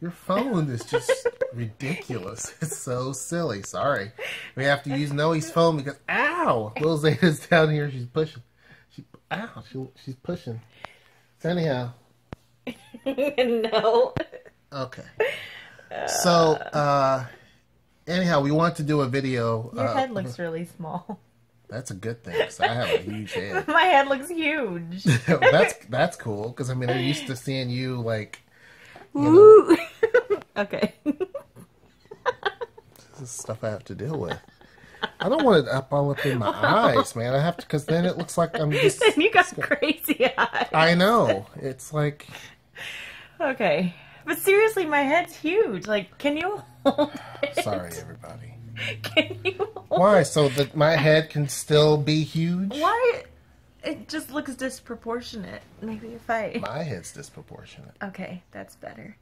Your phone is just ridiculous. It's so silly. Sorry. We have to use Noe's phone because, ow! Little Zeta's down here. She's pushing. She's pushing. So anyhow. No. Okay. So, anyhow, we want to do a video. Your head looks really small. That's a good thing, because I have a huge head. My head looks huge. That's cool, because I mean, I'm used to seeing you like. Ooh. Okay. This is stuff I have to deal with. I don't want it all up in my eyes, man. I have to, because then it looks like I'm just. Then you got crazy eyes. I know. It's like. Okay. But seriously, my head's huge. Like, can you hold it? Sorry, everybody. Can you hold Why? So that my head can still be huge? Why? It just looks disproportionate. Maybe if I... My head's disproportionate. Okay, that's better.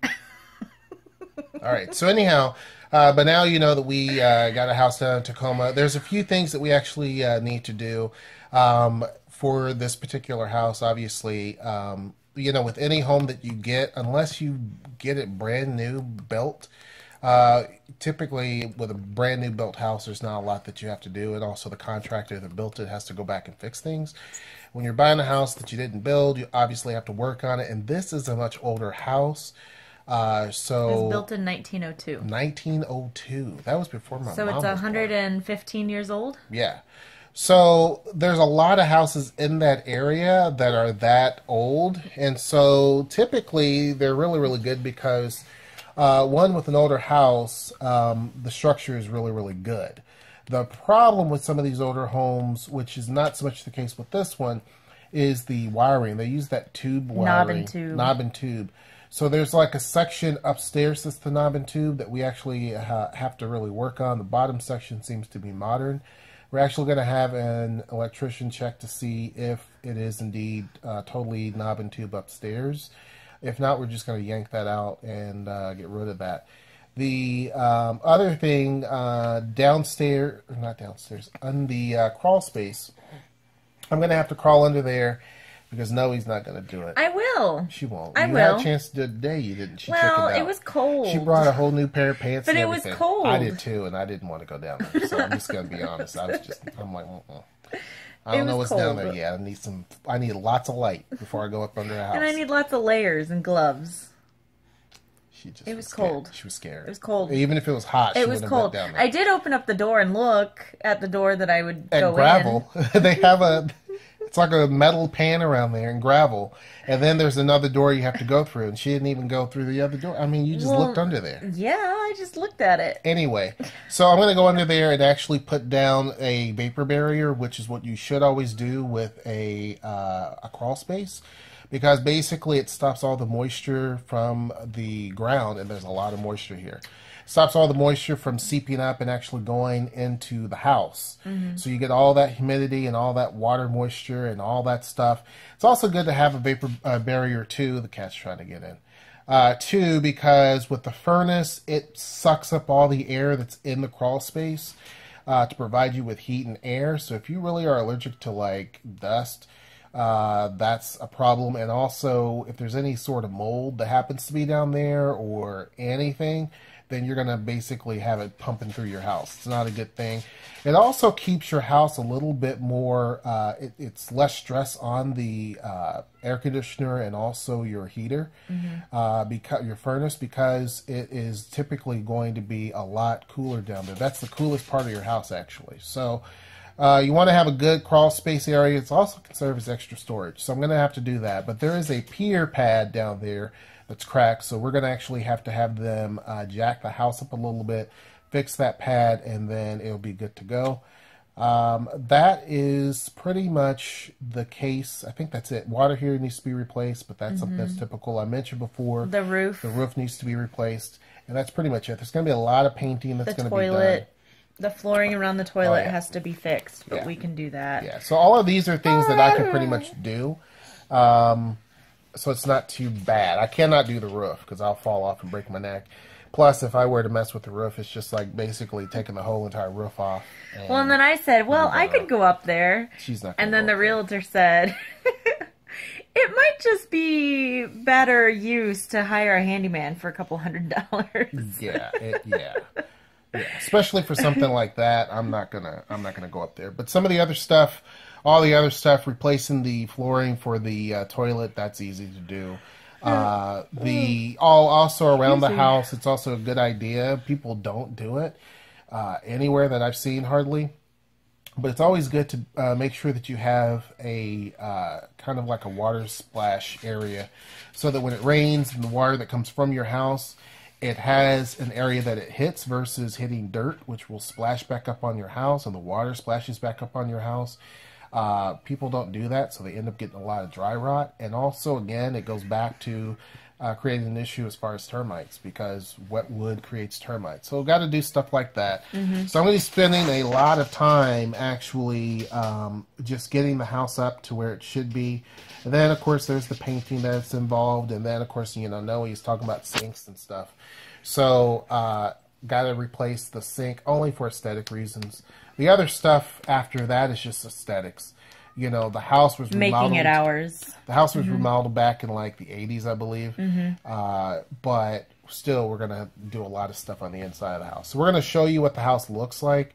All right. So anyhow, but now you know that we got a house down in Tacoma. There's a few things that we actually need to do for this particular house. Obviously, you know, with any home that you get, unless you get it brand new built, typically with a brand new built house, there's not a lot that you have to do. And also the contractor that built it has to go back and fix things. When you're buying a house that you didn't build, you obviously have to work on it. And this is a much older house. So It was built in 1902. 1902. That was before my So mom it's was 115 years old? Yeah. So there's a lot of houses in that area that are that old. And so typically they're really, really good because one, with an older house, the structure is really, really good. The problem with some of these older homes, which is not so much the case with this one, is the wiring. They use that tube wiring. Knob and tube. So there's like a section upstairs that's the knob and tube that we actually have to really work on. The bottom section seems to be modern. We're actually going to have an electrician check to see if it is indeed totally knob and tube upstairs. If not, we're just going to yank that out and get rid of that. The other thing, downstairs, or not downstairs, on the crawl space, I'm going to have to crawl under there because Noe's not going to do it. I will. She won't. I you will. had a chance to do it today, you didn't. She Well, chickened out. it was cold. She brought a whole new pair of pants But and it was everything. cold. I did too, and I didn't want to go down there. So I'm just going to be honest. I'm like, I don't know what's down there yet. I need lots of light before I go up under the house. And I need lots of layers and gloves. It was cold. Scared. She was scared. It was cold. Even if it was hot, it was cold. Down there. I did open up the door and look at the door that I would at go gravel. in. They have it's like a metal pan around there in gravel, and then there's another door you have to go through. And she didn't even go through the other door. I mean, you just looked under there. Yeah, I just looked at it. Anyway, so I'm going to go under there and actually put down a vapor barrier, which is what you should always do with a crawl space. Because basically it stops all the moisture from the ground, and there's a lot of moisture here. Stops all the moisture from seeping up and actually going into the house. Mm-hmm. So you get all that humidity and all that water moisture and all that stuff. It's also good to have a vapor barrier too. The cat's trying to get in. Too, because with the furnace, it sucks up all the air that's in the crawl space to provide you with heat and air. So if you really are allergic to like dust, that's a problem. And also, if there's any sort of mold that happens to be down there or anything, then you're going to basically have it pumping through your house. It's not a good thing. It also keeps your house a little bit more, it's less stress on the air conditioner and also your heater, because your furnace, because it is typically going to be a lot cooler down there. That's the coolest part of your house, actually. So you want to have a good crawl space area. It's also can serve as extra storage. So I'm going to have to do that. But there is a pier pad down there that's cracked. So we're going to actually have them jack the house up a little bit, fix that pad, and then it'll be good to go. That is pretty much the case. I think that's it. Water here needs to be replaced, but that's something that's typical. I mentioned before. The roof. The roof needs to be replaced. And that's pretty much it. There's going to be a lot of painting that's going to be done. The flooring around the toilet has to be fixed, but we can do that. Yeah, so all of these are things that I can pretty much do. So it's not too bad. I cannot do the roof because I'll fall off and break my neck. Plus, if I were to mess with the roof, it's just like basically taking the whole entire roof off. And then I said, well, I could go up there. She's not. And then the realtor said, It might just be better use to hire a handyman for a couple $100. Yeah, yeah. Especially for something like that, I'm not gonna go up there. But some of the other stuff, all the other stuff, replacing the flooring for the toilet, that's easy to do. Also around the house, it's also a good idea. People don't do it anywhere that I've seen hardly. But it's always good to make sure that you have a kind of like a water splash area so that when it rains and the water that comes from your house, it has an area that it hits versus hitting dirt, which will splash back up on your house and the water splashes back up on your house. People don't do that, so they end up getting a lot of dry rot. And also, again, it goes back to creating an issue as far as termites because wet wood creates termites. So we've got to do stuff like that. Mm-hmm. So I'm going to be spending a lot of time actually just getting the house up to where it should be. And then, of course, there's the painting that's involved. And then, of course, Noe's talking about sinks and stuff. So got to replace the sink only for aesthetic reasons. The other stuff after that is just aesthetics. The house was remodeled. Making it ours. The house was remodeled back in like the 80s, I believe. But still, we're going to do a lot of stuff on the inside of the house. So we're going to show you what the house looks like.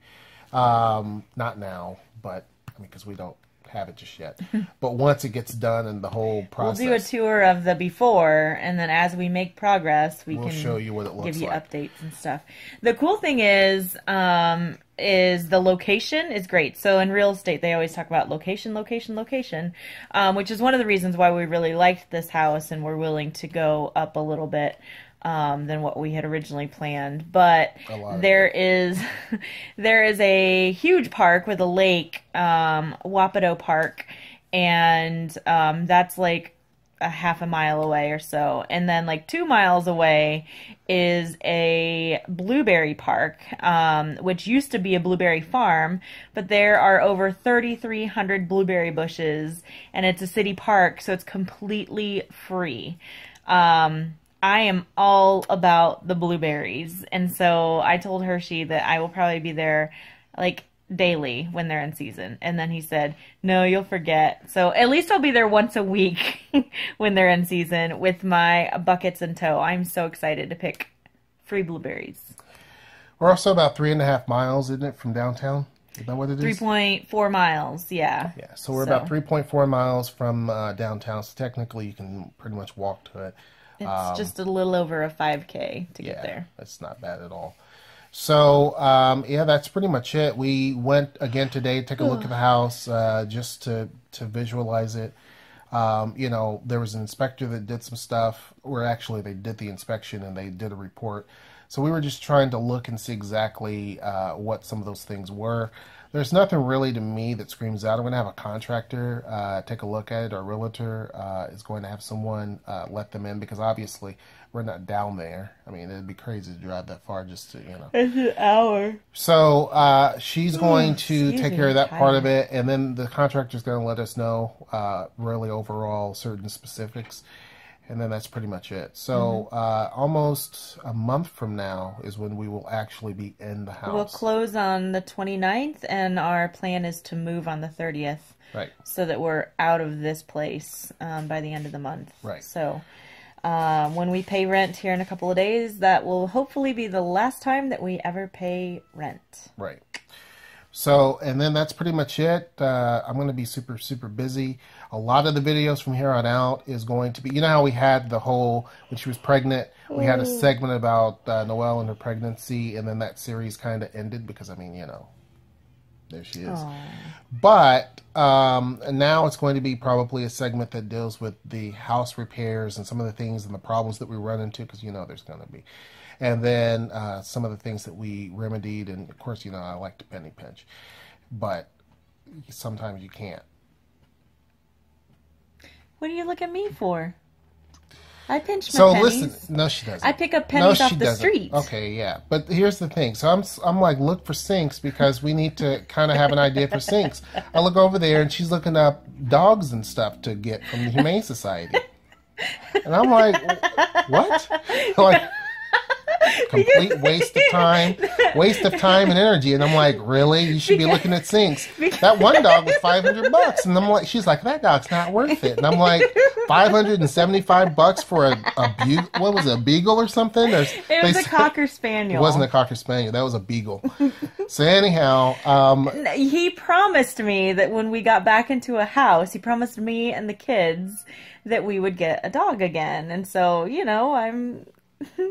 Not now, but because we don't have it just yet. But once it gets done and the whole process. We'll do a tour of the before, and then as we make progress, we'll show you what it looks like. Give you updates and stuff. The cool thing is the location is great. So in real estate, they always talk about location, location, location, which is one of the reasons why we really liked this house and we're willing to go up a little bit than what we had originally planned. But there is a huge park with a lake, Wapato Park, and that's like a half a mile away or so. And then like 2 miles away is a blueberry park, which used to be a blueberry farm, but there are over 3,300 blueberry bushes, and it's a city park, so it's completely free. I am all about the blueberries, and so I told Hershey that I will probably be there like daily when they're in season. And then he said, no, you'll forget. So at least I'll be there once a week when they're in season with my buckets in tow. I'm so excited to pick free blueberries. We're also about 3.5 miles, isn't it, from downtown? Is that what it is? 3.4 miles, yeah. Yeah, so we're about 3.4 miles from downtown, so technically you can pretty much walk to it. It's just a little over a 5K to get there. That's not bad at all. So, yeah, that's pretty much it. We went again today to take a look at the house just to visualize it. There was an inspector that did some stuff, or actually they did the inspection and they did a report. So we were just trying to look and see exactly what some of those things were. There's nothing really to me that screams out. I'm going to have a contractor take a look at it. Our realtor is going to have someone let them in because obviously we're not down there. I mean, it'd be crazy to drive that far just to, It's an hour. So she's going to take care of that part of it, and then the contractor's going to let us know really overall certain specifics. And then that's pretty much it. So almost a month from now is when we will actually be in the house. We'll close on the 29th, and our plan is to move on the 30th. Right. So that we're out of this place by the end of the month. Right. So when we pay rent here in a couple of days, that will hopefully be the last time that we ever pay rent. Right. So, and then that's pretty much it. I'm going to be super, super busy. A lot of the videos from here on out is going to be, how we had the whole, when she was pregnant, we had a segment about Noelle and her pregnancy, and then that series kind of ended because, there she is. Aww. But now it's going to be probably a segment that deals with the house repairs and some of the things and the problems that we run into, because, there's going to be. And then some of the things that we remedied, and of course, I like to penny pinch, but sometimes you can't. What do you look at me for? I pinch my pennies. Listen, no, she doesn't. I pick up pennies off the street. Okay, yeah, but here's the thing. So I'm like, look for sinks because we need to kind of have an idea for sinks. I look over there, and she's looking up dogs and stuff to get from the Humane Society, and I'm like, what? Like. Complete waste of time. Waste of time and energy. And I'm like, really? You should be looking at sinks. That one dog was $500. And I'm like, she's like, that dog's not worth it. And I'm like, $575 for what was it, a beagle or something? It was a Cocker Spaniel. It wasn't a Cocker Spaniel. That was a beagle. So anyhow, he promised me that when we got back into a house, he promised me and the kids that we would get a dog again. And so,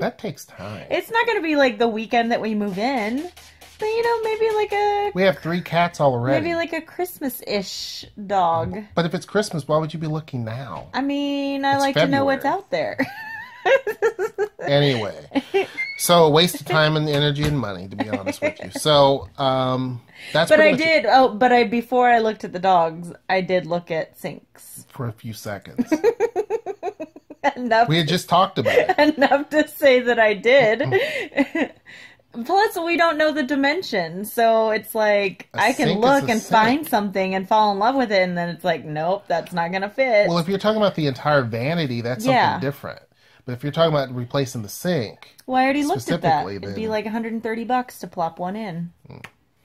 that takes time. It's not going to be like the weekend that we move in. But, maybe we have 3 cats already. Maybe like a Christmas-ish dog. But if it's Christmas, why would you be looking now? I mean, I like February. To know what's out there. Anyway, so a waste of time and energy and money, to be honest with you. So that's. But I did. Before I looked at the dogs, I did look at sinks for a few seconds. Enough. We had just talked about it. Enough to say that I did. Plus, we don't know the dimensions, so it's like I can look and find something and fall in love with it, and then it's like, nope, that's not gonna fit. Well, if you're talking about the entire vanity, that's something different. But if you're talking about replacing the sink, well, I already looked at that. It'd be like $130 to plop one in.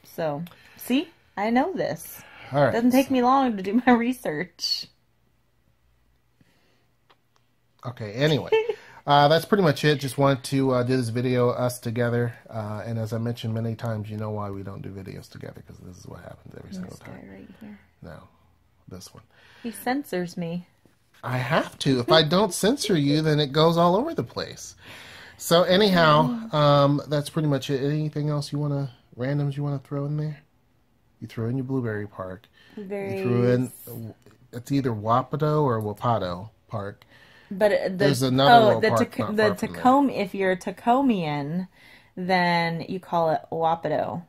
So, see, I know this. All right. It doesn't take me long to do my research. Okay. Anyway. That's pretty much it. Just wanted to do this video, us together. And as I mentioned many times, you know why we don't do videos together, because this is what happens every single time. Guy right here. No, this one. He censors me. I have to. If I don't censor you, then it goes all over the place. So anyhow, that's pretty much it. Anything else randoms you want to throw in there? You throw in your Blueberry Park. Blueberries. You threw in, it's either Wapato or Wapato Park. But there's another Tacoma. If you're a Tacomian, then you call it Wapato.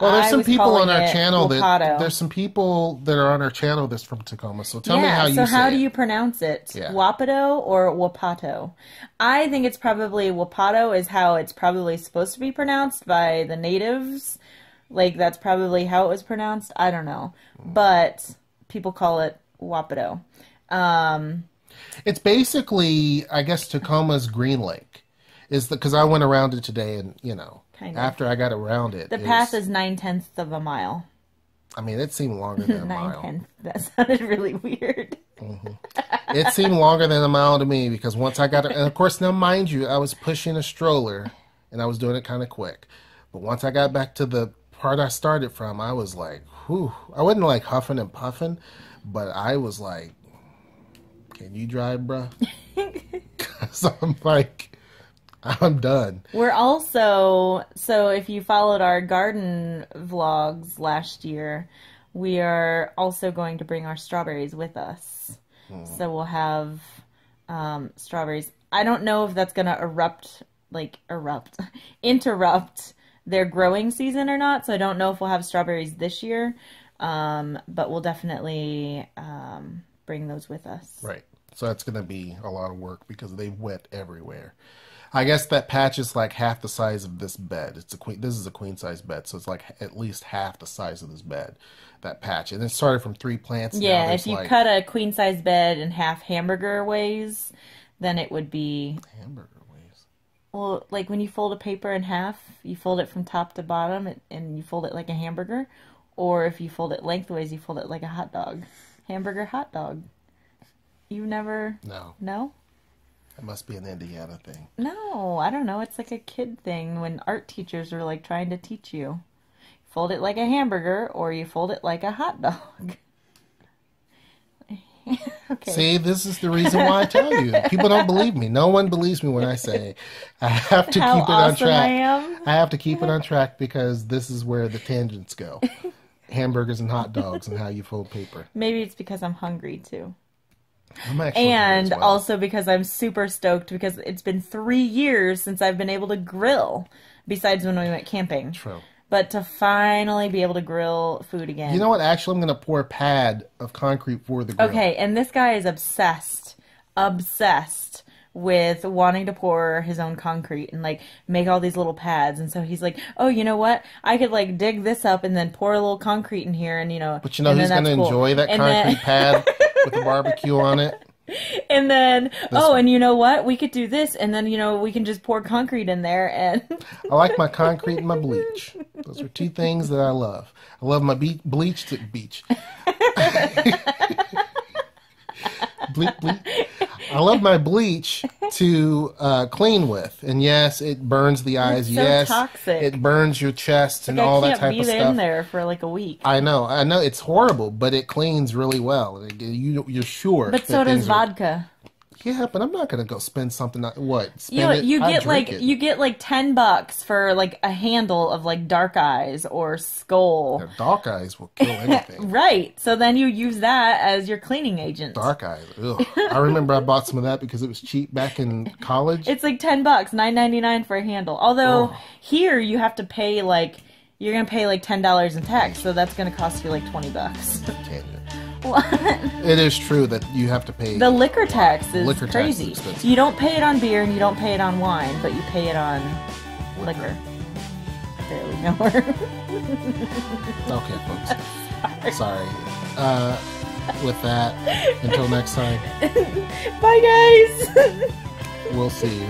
Well, there's some people on our channel there's some people that are on our channel that's from Tacoma. So tell me how you say it. So how do you pronounce it? Yeah. Wapato or Wapato? I think it's probably Wapato is how it's probably supposed to be pronounced by the natives. Like that's probably how it was pronounced. I don't know, but people call it Wapato. It's basically, I guess, Tacoma's Green Lake. Because I went around it today, and after I got around it, the path is 9/10 of a mile. I mean, it seemed longer than a mile. 9/10. That sounded really weird. It seemed longer than a mile to me because once I got it, and of course, now mind you, I was pushing a stroller, and I was doing it kind of quick. But once I got back to the part I started from, I was like, whew. I wasn't like huffing and puffing, but I was like, can you drive, bruh? Because I'm like, I'm done. We're also, so if you followed our garden vlogs last year, we are also going to bring our strawberries with us. So we'll have strawberries. I don't know if that's going to interrupt their growing season or not. So I don't know if we'll have strawberries this year. But we'll definitely bring those with us. Right. So that's going to be a lot of work because they wet everywhere. I guess that patch is like half the size of this bed. This is a queen size bed, so it's like at least half the size of this bed, that patch. And it started from 3 plants. Yeah, if you cut a queen size bed in half hamburger ways, then it would be... Hamburger ways? Well, like when you fold a paper in half, you fold it from top to bottom and you fold it like a hamburger. Or if you fold it lengthways, you fold it like a hot dog. Hamburger hot dog. You never... No. No? It must be an Indiana thing. No, I don't know. It's like a kid thing when art teachers are like trying to teach you. Fold it like a hamburger or you fold it like a hot dog. Okay. See, this is the reason why I tell you. People don't believe me. No one believes me when I say I have to keep it on track. I have to keep it on track because this is where the tangents go. Hamburgers and hot dogs and how you fold paper. Maybe it's because I'm hungry too. And also because I'm super stoked because it's been 3 years since I've been able to grill, besides when we went camping. True. But to finally be able to grill food again. You know what? Actually, I'm going to pour a pad of concrete for the grill. Okay, and this guy is obsessed with wanting to pour his own concrete and like make all these little pads. And so he's like, oh, you know what? I could like dig this up and then pour a little concrete in here and But you know who's going to enjoy that concrete pad with a barbecue on it? And then, one. and you know what? We could do this, and then, we can just pour concrete in there, and I like my concrete and my bleach. Those are two things that I love. I love my bleach to beach. Bleach. I love my bleach to clean with, and yes, it burns the eyes. It's so yes, toxic. it burns your chest and all that type of I can't stuff. be in there for like a week. I know, it's horrible, but it cleans really well. You're sure. But so does vodka. Yeah, but I'm not gonna go spend something. Spend it? You get drink it. you get like $10 for like a handle of like Dark Eyes or Skull. Yeah, dark eyes will kill anything. Right. So then you use that as your cleaning agent. Dark eyes. Ugh. I remember I bought some of that because it was cheap back in college. It's like $10, $9.99 for a handle. Although here you have to pay you're gonna pay like $10 in tax, so that's gonna cost you like $20. What? It is true that you have to pay. The liquor tax is Liquor tax crazy. is expensive. You don't pay it on beer and you don't pay it on wine, but you pay it on liquor. I barely know her. Okay, folks. Sorry. With that, until next time, Bye, guys. we'll see you.